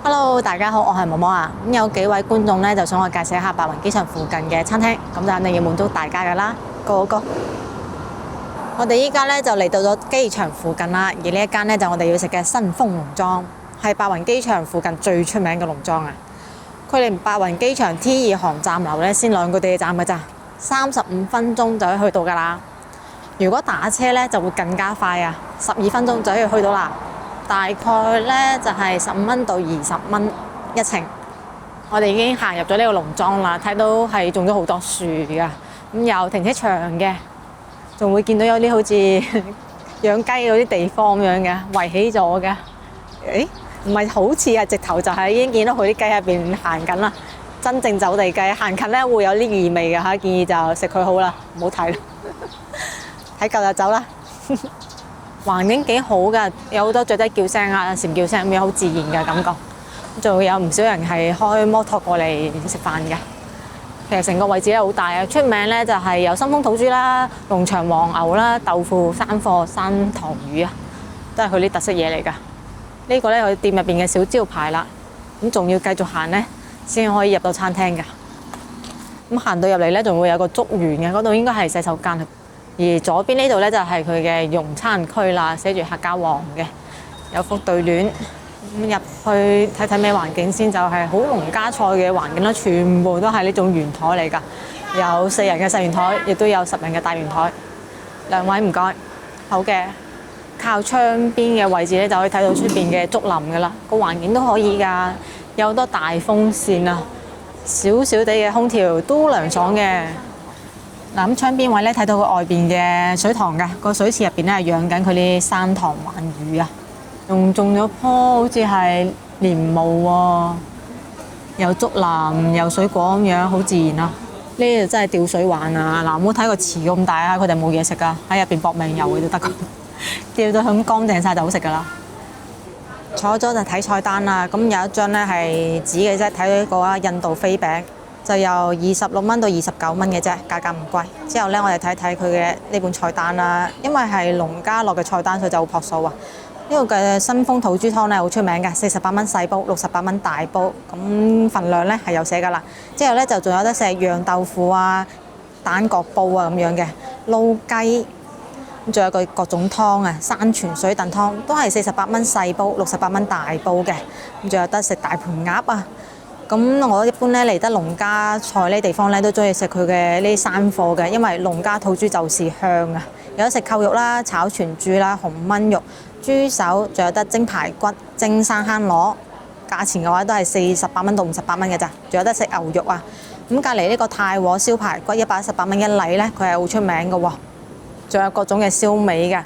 Hello，大家好，我係毛毛啊。咁有幾位觀眾咧就想我介紹一下白雲機場附近嘅餐廳，咁就肯定要滿足大家噶啦。Go go！我哋依家咧就嚟到咗機場附近啦，而呢一間咧就我哋要食嘅新豐農莊，係白雲機場附近最出名嘅農莊啊。佢離白雲機場 T2航站樓咧先2個地鐵站嘅咋，35分鐘就可以去到噶啦。如果打車咧就會更加快啊，12分鐘就可以去到啦。大概咧就係15蚊到20蚊一程。我哋已經行入咗呢個農莊啦，睇到係種咗好多樹噶，咁有停車場嘅，仲會見到有啲好似養雞嗰啲地方咁樣嘅，圍起咗嘅。誒，唔係好似啊，直頭就係已經見到佢啲雞喺邊行緊啦。真正走地雞行近咧會有啲異味嘅嚇，建議就食佢好啦，唔好睇啦，睇夠就走啦。環境幾好㗎，有好多雀仔叫聲啊、蟬叫聲咁樣，好自然嘅感覺。仲會有唔少人係開摩托過嚟食飯嘅。其實成個位置咧好大啊，出名咧就係有新豐土豬啦、農場黃牛啦、豆腐、山貨、山塘魚啊，都係佢啲特色嘢嚟㗎。呢個咧佢店入邊嘅小招牌啦，咁仲要繼續行咧先可以入到餐廳㗎。咁行到入嚟咧，仲會有個竹園嘅，嗰度應該係洗手間。而左邊呢度咧就係佢嘅用餐區啦，寫住客家旺嘅，有幅對聯。咁入去睇睇咩環境先，就係好農家菜嘅環境啦，全部都係呢種圓台嚟㗎，有4人嘅細圓台，亦都有10人嘅大圓台。兩位唔該，好嘅。靠窗邊嘅位置咧就可以睇到出邊嘅竹林㗎啦，個環境都可以㗎，有好多大風扇啊，少少地嘅空調都涼爽嘅。嗱，咁窗邊位咧睇到佢外邊嘅水塘㗎，個水池入邊咧係養緊佢啲山塘鯇魚啊，仲種咗棵好似係蓮霧喎，有竹林有水果咁樣，好自然啊！呢度真係吊水玩啊！嗱，唔好睇個池咁大啊，佢哋冇嘢食㗎，喺入邊搏命游嘅都得㗎，吊到咁乾淨晒就好食㗎啦。坐咗就睇菜單啦，咁有一張咧係紙嘅啫，睇到呢個啊印度飛餅。就由26蚊到29蚊嘅啫，價格唔貴。之後咧，我哋睇睇佢嘅呢本菜單啦，因為係農家樂嘅菜單，所以就好樸素啊。呢個嘅新豐土豬湯咧好出名嘅，48蚊細煲，68蚊大煲，咁份量咧係有寫㗎啦。之後咧就仲有得食釀豆腐啊、蛋角煲啊咁樣嘅，撈雞，咁仲有個各種湯啊，山泉水燉湯都係48蚊細煲，68蚊大煲嘅，咁仲有得食大盤鴨啊。咁我一般咧嚟得農家菜呢地方咧，都中意食佢嘅呢啲山貨嘅，因為農家土豬就是香啊！有得食扣肉啦、炒全豬啦、紅炆肉、豬手，仲有得蒸排骨、蒸生坑螺。價錢嘅話都係48蚊到58蚊嘅咋，仲有得食牛肉啊！咁隔離呢個太和燒排骨118蚊一禮咧，佢係好出名嘅喎，仲有各種嘅燒味嘅。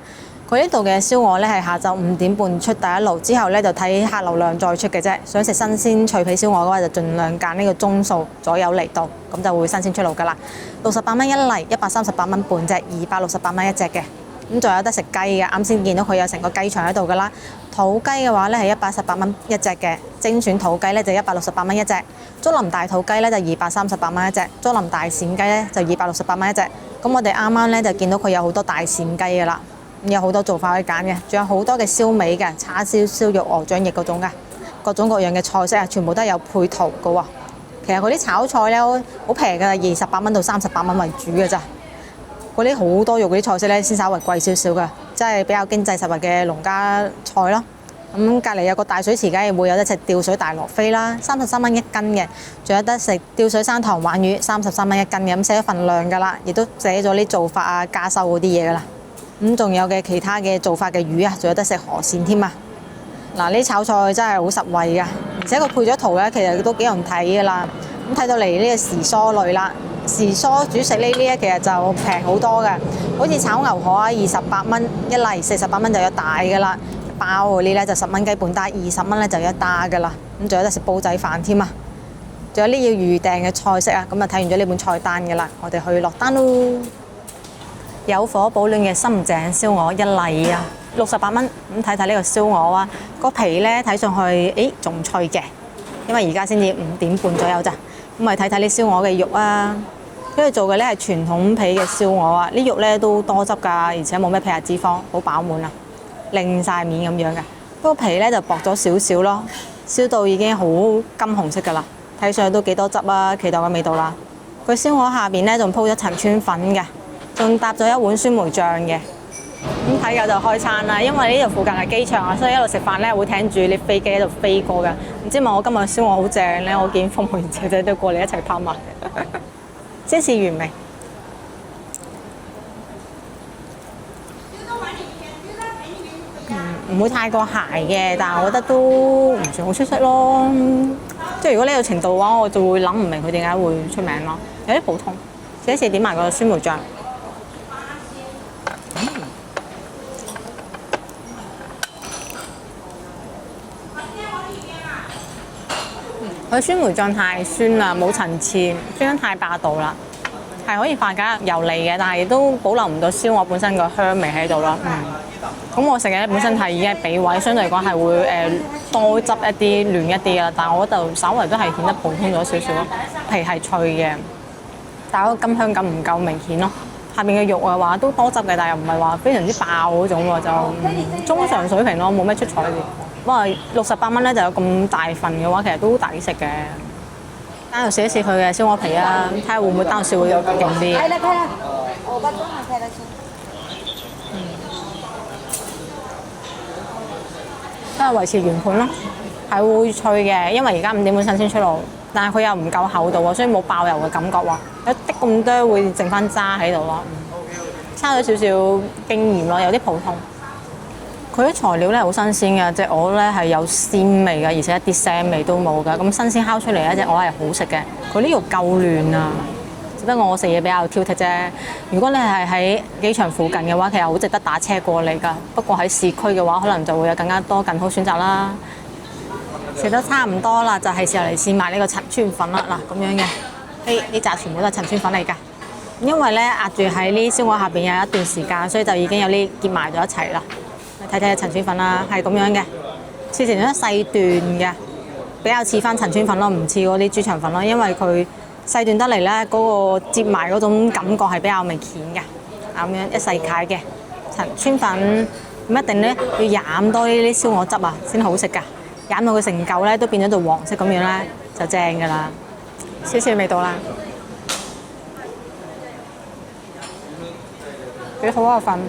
佢呢度嘅燒鵝咧係下晝5點半出第一爐，之後咧就睇客流量再出嘅啫。想食新鮮脆皮燒鵝嘅話，就盡量揀呢個鐘數左右嚟到，咁就會新鮮出爐噶啦。68蚊一禮，138蚊半隻，268蚊一隻嘅。咁仲有得食雞嘅，啱先見到佢有成個雞場喺度噶啦。土雞嘅話咧係118蚊一隻嘅，精選土雞咧就168蚊一隻，竹林大土雞咧就238蚊一隻，竹林大騸雞咧就268蚊一隻。咁我哋啱啱咧就見到佢有好多大騸雞噶啦。有好多做法可以揀嘅，仲有好多嘅燒味嘅，叉燒、燒肉、鵝掌翼嗰種嘅，各種各樣嘅菜式啊，全部都係有配圖嘅喎。其實嗰啲炒菜咧好平㗎，28蚊到38蚊為主嘅咋。嗰啲好多肉嗰啲菜式咧，先稍為貴少少嘅，即係比較經濟實惠嘅農家菜咯。咁隔離有個大水池，梗係會有得食吊水大羅非啦，33蚊一斤嘅，仲有得食吊水山塘鯇魚，33蚊一斤嘅，咁寫咗份量㗎啦，亦都寫咗啲做法啊、加收嗰啲嘢㗎啦。咁仲有嘅其他嘅做法嘅魚啊，仲有得食河鱔添啊！嗱，呢炒菜真係好實惠噶，而且佢配咗圖咧，其實都幾容易睇噶啦。咁睇到嚟呢個時蔬類啦，時蔬煮食呢啲其實就平好多嘅，好似炒牛河啊，28蚊一例，48蚊就有大噶啦。包嗰啲咧就10蚊雞半打，20蚊咧就一打噶啦。咁仲有得食煲仔飯添啊！仲有呢要預訂嘅菜式啊，咁啊睇完咗呢本菜單噶啦，我哋去落單咯。有火保暖嘅深井燒鵝一禮啊，68蚊。咁睇睇呢個燒鵝啊，個皮咧睇上去，仲脆嘅，因為而家先至5點半左右咋。咁咪睇睇啲燒鵝嘅肉啊，跟住做嘅咧係傳統皮嘅燒鵝啊，啲肉咧都多汁㗎，而且冇咩皮下脂肪，好飽滿啊，擰晒面咁樣嘅。不過皮咧就薄咗少少咯，燒到已經好金紅色㗎啦，睇上去都幾多汁啊，期待嘅味道啦。佢燒鵝下邊咧仲鋪咗陳村粉嘅，仲搭咗一碗酸梅醬嘅。咁睇夠就開餐啦，因為呢度附近係機場啊，所以一路食飯咧會聽住啲飛機喺度飛過嘅。唔知問我今日燒鵝好正咧，我見風梅姐姐都過嚟一齊拍埋，先試完未？唔會太過鹹嘅，但係我覺得都唔算好出色咯。即係如果呢個程度嘅話，我就會諗唔明佢點解會出名咯，有啲普通。試一試點埋個酸梅醬。佢酸梅醬太酸啦，冇層次，酸得太霸道啦。係可以化解油膩嘅，但係都保留唔到燒鵝本身個香味喺度咯。咁我食嘅本身係已經係比位，相對嚟講係會多汁一啲、嫩一啲啦。但係我覺得稍微都係顯得普通咗少少咯。皮係脆嘅，但係嗰個甘香感唔夠明顯咯。下邊嘅肉嘅話都多汁嘅，但係又唔係話非常之爆嗰種喎，就中上水平咯，冇咩出彩嘅。不過68蚊咧就有咁大份嘅話，其實都抵食嘅。單度試一試佢嘅燒鵝皮啊，睇下會唔會單燒會勁啲。係啦，係啦，我不中係睇得先。都係維持原盤咯，係會脆嘅，因為而家5點半新鮮出爐，但係佢又唔夠厚度喎，所以冇爆油嘅感覺喎，有啲咁多會剩翻渣喺度咯，差咗少少經驗咯，有啲普通。佢啲材料咧好新鮮嘅，隻鵝咧係有鮮味嘅，而且一啲腥味都冇㗎。咁新鮮烤出嚟咧，隻鵝係好食嘅。佢啲肉夠嫩啊，只不過我食嘢比較挑剔啫。如果你係喺機場附近嘅話，其實好值得打車過嚟㗎。不過喺市區嘅話，可能就會有更加多更好選擇啦。食得差唔多啦，就係時候嚟試埋呢個陳村粉啦。嗱，咁樣嘅，呢扎全部都係陳村粉嚟㗎。因為咧壓住喺呢燒鵝下邊有一段時間，所以就已經有啲結埋咗一齊啦。睇睇陳村粉啦，係咁樣嘅，切成咗細段嘅，比較似翻陳村粉咯，唔似嗰啲豬腸粉咯，因為佢細段得嚟咧，嗰個接埋嗰種感覺係比較明顯嘅。咁樣一細塊嘅陳村粉，咁一定咧要飲多呢啲燒鵝汁啊，先好食㗎。飲到佢成嚿咧都變咗到黃色咁樣咧，就正㗎啦。少少味道啦，幾好啊份。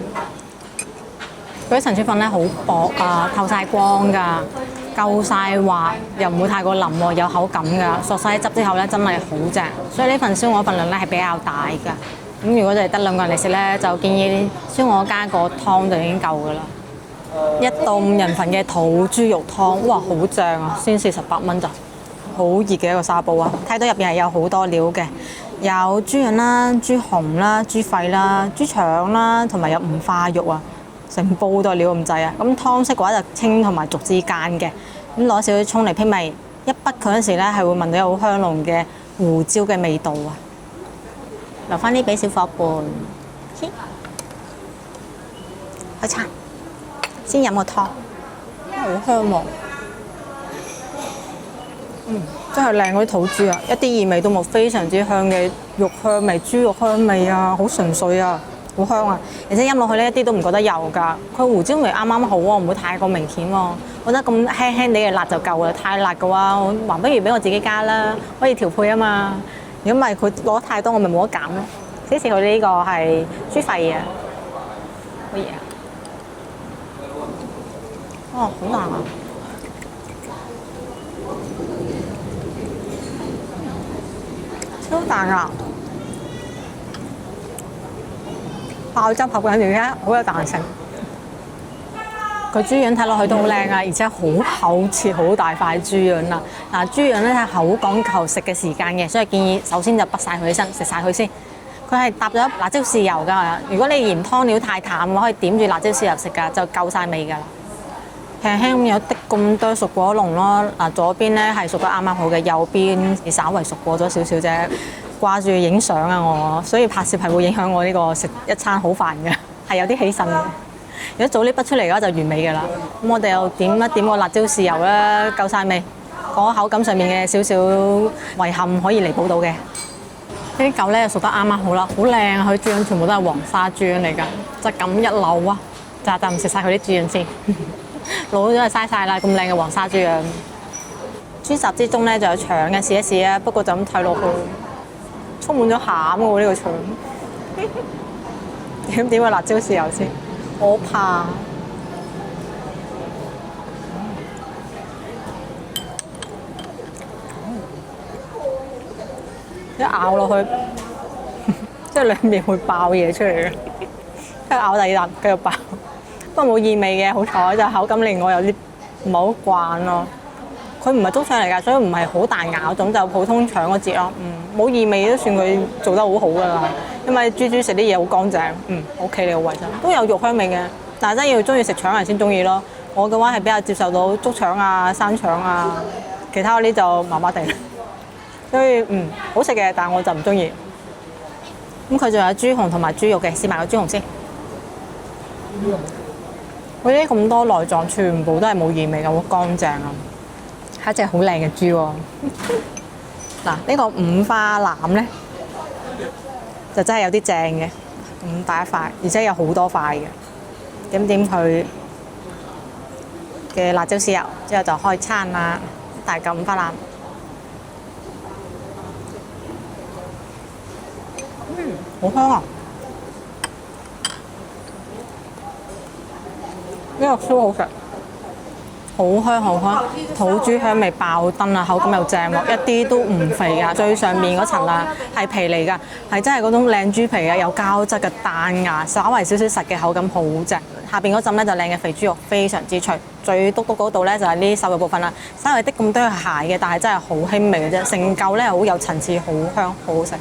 嗰啲陳村粉咧好薄啊，透晒光㗎，夠晒滑，又唔會太過腍喎，有口感㗎。索晒啲汁之後咧，真係好正。所以呢份燒鵝份量咧係比較大㗎。咁如果就係得2個人嚟食咧，就建議燒鵝加個湯就已經夠㗎啦。1到5人份嘅土豬肉湯，哇，好正啊！先48蚊咋，好熱嘅一個紗布啊！睇到入邊係有好多料嘅，有豬潤啦、豬紅啦、豬肺啦、豬腸啦，同埋有五花肉啊。成煲都係料咁滯啊！咁湯色嘅話就清同埋濁之間嘅，咁攞少少葱嚟辟味，一筆佢嗰時咧係會聞到有好香濃嘅胡椒嘅味道啊！留翻啲俾小夥伴，開餐，先飲個湯，好香喎！真係靚嗰啲土豬啊，一啲異味都冇，非常之香嘅肉香味、豬肉香味啊，好純粹啊！好香啊！而且飲落去呢，一啲都唔覺得油㗎。佢胡椒味啱啱好喎，唔會太過明顯喎。我覺得咁輕輕地嘅辣就夠啦。太辣嘅話，我還不如俾我自己加啦，可以調配啊嘛。如果唔係佢攞太多，我咪冇得減咯。試試佢呢個係豬肺啊，乜嘢啊？哦，好難啊！超彈啊！爆汁合緊而家好有彈性，個豬潤睇落去都好靚啊，而且好厚切，好大塊豬潤啦。嗱，豬潤咧係好講求食嘅時間嘅，所以建議首先就剝晒佢起身，食晒佢先。佢係搭咗辣椒豉油㗎，如果你嫌湯料太淡嘅話，可以點住辣椒豉油食㗎，就夠晒味㗎啦。輕輕咁有啲咁多熟果龍咯，嗱，左邊咧係熟得啱啱好嘅，右邊稍為熟過咗少少啫。掛住影相啊我，所以拍攝係會影響我呢個食一餐好飯嘅，係有啲起身嘅。如果早啲畢出嚟嘅話就完美㗎啦。咁我哋又點一點個辣椒豉油啦，夠晒味。嗰口感上面嘅少少遺憾可以彌補到嘅。呢啲嚿咧熟得啱啱好啦，好靚啊！佢豬潤全部都係黃沙豬潤嚟㗎，質感一流啊！就唔食晒佢啲豬潤先，老咗就嘥晒啦，咁靚嘅黃沙豬潤。豬雜之中咧就有腸嘅，試一試啊！不過就咁睇落去，充滿咗餡喎呢個腸。點個辣椒豉油先？我怕。一咬落去，即係兩面會爆嘢出嚟嘅。一咬第二啖，繼續爆。不過冇異味嘅，好彩就口感令我有啲唔係好慣咯。佢唔係竹腸嚟㗎，所以唔係好大咬種，就普通腸嗰節咯。冇異味都算佢做得好好㗎啦。因為豬食啲嘢好乾淨，OK 你好衞生，都有肉香味嘅。但係真係要中意食腸人先中意咯。我嘅話係比較接受到竹腸啊、生腸啊，其他嗰啲就麻麻地。所以好食嘅，但係我就唔中意。咁佢仲有豬紅同埋豬肉嘅，試埋個豬紅先。嗰啲咁多內臟全部都係冇異味嘅，好乾淨啊！係一隻好靚嘅豬喎。嗱，呢個五花腩咧，就真係有啲正嘅，咁大一塊，而且有好多塊嘅。點佢嘅辣椒豉油，之後就開餐啦，大嚿五花腩。好香啊！呢個酥好食，好香好香，土豬香味爆燈啊！口感又正喎，一啲都唔肥噶。最上面嗰層啊係皮嚟㗎，係真係嗰種靚豬皮啊，有膠質嘅彈牙，稍為少少實嘅口感好正。下邊嗰陣咧就靚嘅肥豬肉，非常之脆。最篤篤嗰度咧就係呢瘦嘅部分啦，稍微啲咁多係蟹嘅，但係真係好輕微嘅啫。成嚿咧好有層次，好香，好好食。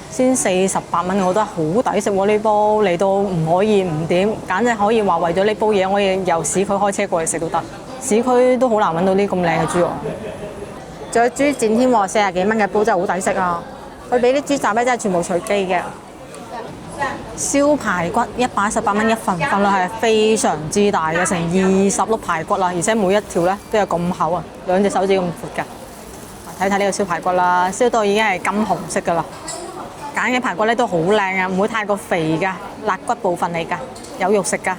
先48蚊，我覺得好抵食喎！呢煲嚟到唔可以唔點，簡直可以話為咗呢煲嘢，我可以由市區開車過嚟食都得。市區都好難揾到啲咁靚嘅豬肉。仲有豬展添喎，40幾蚊嘅煲真係好抵食啊！佢俾啲豬雜咧真係全部隨機嘅。燒排骨118蚊一份，份量係非常之大嘅，成20粒排骨啦，而且每一條咧都有咁厚啊，2隻手指咁闊㗎。睇睇呢個燒排骨啦，燒到已經係金紅色㗎啦。揀嘅排骨咧都好靚啊，唔會太過肥㗎，肋骨部分嚟㗎，有肉食㗎。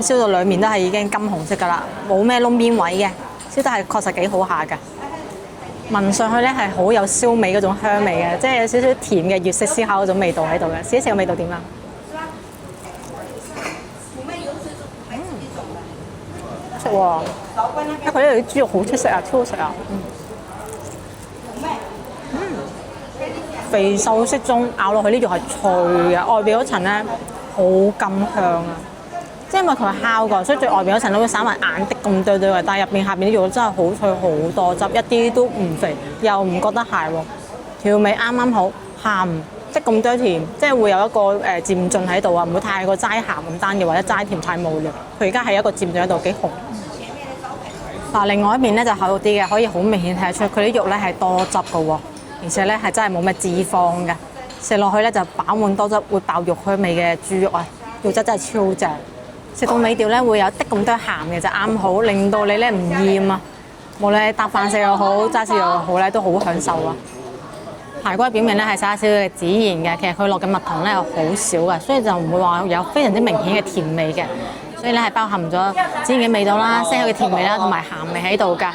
燒到兩面都係已經金紅色㗎啦，冇咩窿邊位嘅，燒得係確實幾好下㗎。聞上去咧係好有燒味嗰種香味嘅，即係有少少甜嘅粵式燒烤嗰種味道喺度嘅。試一試個味道點啊？食喎，佢呢度啲豬肉好出色啊，超好食啊！肥瘦適中，咬落去呢肉係脆嘅，外邊嗰層咧好甘香啊！即係因為佢係烤過，所以最外邊嗰層都會稍微硬啲咁多嘅，但係入邊下邊啲肉真係好脆好多汁，一啲都唔肥，又唔覺得柴喎，調味啱啱好，鹹即咁多甜，即係會有一個漸進喺度啊，唔會太過齋鹹咁單調，或者齋甜太無聊。佢而家係一個漸進喺度，幾紅。嗱，另外一邊咧就厚啲嘅，可以好明顯睇得出佢啲肉咧係多汁嘅喎。而且咧係真係冇咩脂肪嘅，食落去咧就飽滿多汁，會爆肉香味嘅豬肉啊，肉質真係超正。食到尾調咧會有啲咁多鹹嘅就啱好，令到你咧唔厭啊。無論係搭飯食又好，齋食又好咧，都好享受啊。排骨表面咧係灑少少嘅孜然嘅，其實佢落嘅蜜糖咧又好少嘅，所以就唔會話有非常之明顯嘅甜味嘅。所以咧係包含咗孜然嘅味道啦、鮮香嘅甜味啦，同埋鹹味喺度㗎。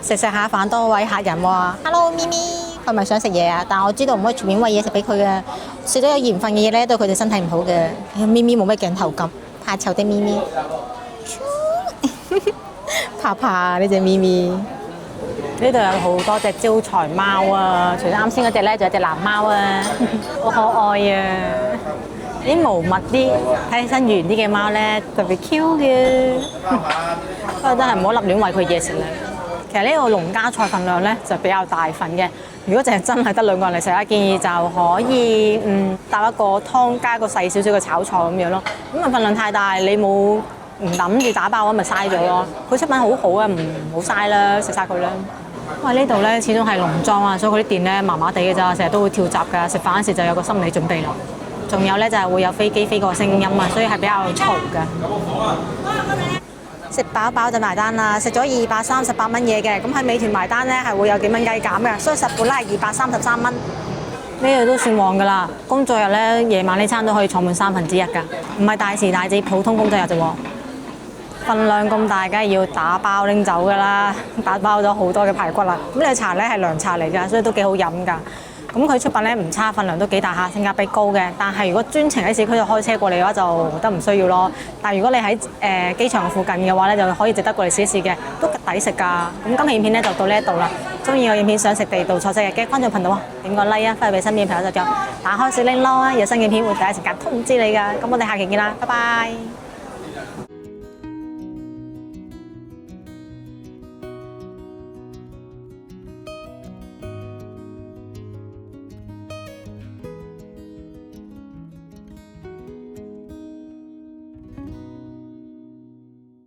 食下飯，多位客人喎 ，Hello 咪咪，佢咪想食嘢啊？但係我知道唔可以全面餵嘢食俾佢嘅，食咗有鹽分嘅嘢咧對佢哋身體唔好嘅。咪咪冇咩鏡頭感，怕醜的咪咪，怕怕呢隻咪咪。呢度有好多隻招財貓啊，除咗啱先嗰隻咧，仲有隻藍貓啊，好可愛啊！啲毛密啲、睇起身圓啲嘅貓咧，特別 Q 嘅，不過真係唔好立亂餵佢嘢食啦。其實呢個農家菜份量咧就比較大份嘅，如果淨係真係得2個人嚟食咧，建議就可以搭一個湯加個細少少嘅炒菜咁樣咯。咁啊份量太大，你冇唔諗住打包咁咪嘥咗咯。佢出品好好啊，唔好嘥啦，食晒佢啦。因為呢度咧始終係農莊啊，所以佢啲電咧麻麻地嘅咋，成日都會跳閘㗎。食飯嗰時就有個心理準備啦。仲有咧就係會有飛機飛過聲音啊，所以係比較嘈㗎。食飽飽就埋單啦，食咗238蚊嘢嘅，咁喺美團埋單咧係會有幾蚊雞減嘅，所以實本咧係233蚊。呢度都算旺㗎啦，工作日咧夜晚呢餐都可以坐滿1/3㗎，唔係大時大節，普通工作日啫喎。份量咁大，梗係要打包拎走㗎啦，打包咗好多嘅排骨啦。咁呢個茶咧係涼茶嚟㗎，所以都幾好飲㗎。咁佢出品咧唔差，份量都幾大下，性價比高嘅。但係如果專程喺市區度開車過嚟嘅話，就覺得唔需要咯。但係如果你喺機場附近嘅話咧，就可以值得過嚟試一試嘅，都抵食㗎。咁今期影片咧就到呢一度啦。中意我影片想食地道菜式嘅，記得關注頻道啊，點個 like 啊，翻去俾身邊朋友就叫打開小鈴鐺啊，有新影片會第一時間通知你㗎。咁我哋下期見啦，拜拜。